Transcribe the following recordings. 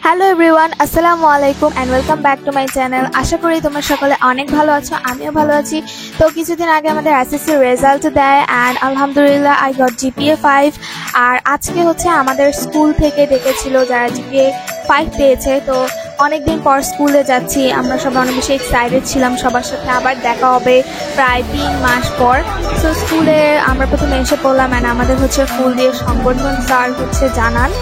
Hello everyone, আসসালামু আলাইকুম and welcome back to my channel. আশা করি তোমরা সকলে অনেক ভালো আছো, আমিও ভালো আছি। তো কিছুদিন আগে আমাদের এসএসসি রেজাল্ট দেয় অ্যান্ড আলহামদুলিল্লাহ আই গট জিপিএ 5। আর আজকে হচ্ছে আমাদের স্কুল থেকে ডেকেছিল যারা জিপিএ 5 পেয়েছে। তো অনেকদিন পর স্কুলে যাচ্ছি, আমরা সবাই অনেক বেশি এক্সাইটেড ছিলাম, সবার সাথে আবার দেখা হবে প্রায় 3 মাস পর। সো স্কুলে আমরা প্রথমে এসে পড়লাম অ্যান্ড আমাদের হচ্ছে ফুল দিয়ে সংবর্ধন স্যার হচ্ছে জানান।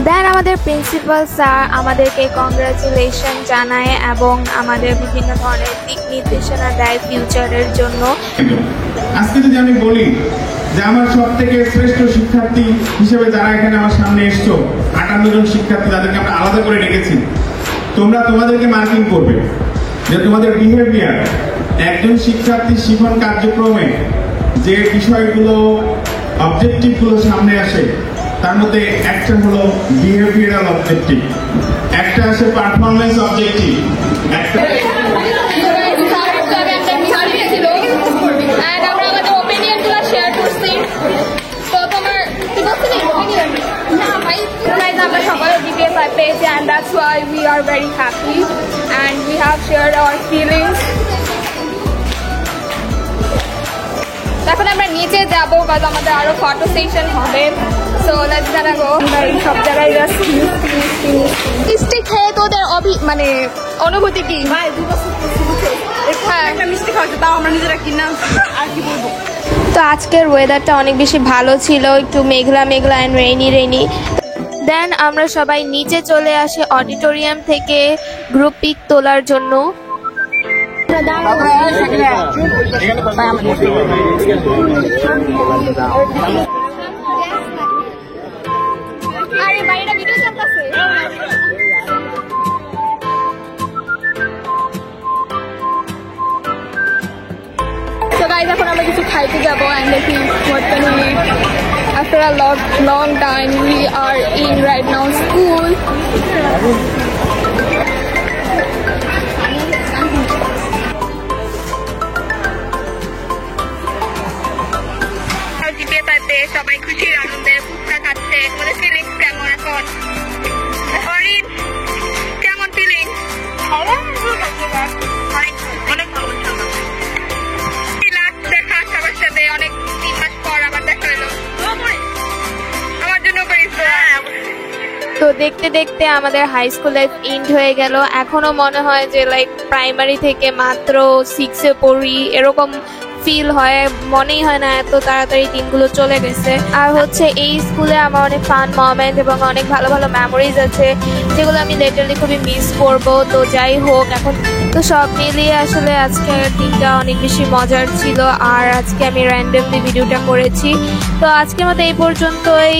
দেন আমাদের প্রিন্সিপাল স্যার আমাদেরকে কংগ্রাচুলেশন জানায় এবং আমাদের বিভিন্ন ধরনের দিক নির্দেশনা দেয় ফিউচারের জন্য। আজকে যদি আমি বলি যে আমার সব থেকে শ্রেষ্ঠ শিক্ষার্থী হিসেবে যারা এখানে আমার সামনে এসছো, 58 জন শিক্ষার্থী, যাদেরকে আমরা আলাদা করে রেখেছি, তোমাদেরকে মার্কিং করবে যে তোমাদের বিহেভিয়ার, একজন শিক্ষার্থী শিখন কার্যক্রমে যে বিষয়গুলো অবজেক্টিভগুলো সামনে আসে তার মধ্যে একটা হলো বিহেভিয়ারাল অবজেক্টিভ, একটা আছে পারফরমেন্স অবজেক্টিভ, একটা and that's why we are very happy and we have shared our feelings. এখন আমরা নিচে যাব কারণ আমাদের আরো ফটো সেশন হবে। সো লেটস গনা গো। সব জায়গায় জাস্ট মিষ্টি খেয়ে তোদের মানে অনুভূতি কি? ভাই 2 বছর হ্যাঁ একটা মিষ্টি খাওয়াতে, তাও আমরা নিজেরা কিনা আর কি বলবো। তো আজকের ওয়েদারটা অনেক বেশি ভালো ছিল, একটু মেঘলা মেঘলা অ্যান্ড রেইনি। দেন আমরা সবাই নিচে চলে আসি অডিটোরিয়াম থেকে গ্রুপ পিক তোলার জন্য। আরে বাইরে ভিডিও চলতেছে। So guys, এখন আমরা কিছু খাইতে যাব and I think what can we eat? After a long time we are in right now school. সবাই খুশির আনন্দে ফুচকা খাচ্ছে। তোমাদের ফিলিংস কেমন এখন? অরিন, কেমন ফিলিং? অনেক ভালো দেখা সবার সাথে, অনেক 3 মাস পর আবার দেখা হলো। আমার জন্য তো দেখতে দেখতে আমাদের হাই স্কুল লাইফ এন্ড হয়ে গেল। এখনো মনে হয় যে লাইক প্রাইমারি থেকে মাত্র 6-এ পড়ি, এরকম ফিল হয়, মনেই হয় না এত তাড়াতাড়ি দিনগুলো চলে গেছে। আর হচ্ছে এই স্কুলে আমার অনেক ফান মোমেন্ট এবং অনেক ভালো ভালো মেমোরিজ আছে যেগুলো আমি লিটারালি খুবই মিস করব। তো যাই হোক, এখন তো সব মিলিয়ে আসলে আজকের দিনটা অনেক বেশি মজার ছিল আর আজকে আমি র্যান্ডমলি ভিডিওটা করেছি। তো আজকের মতো এই পর্যন্তই।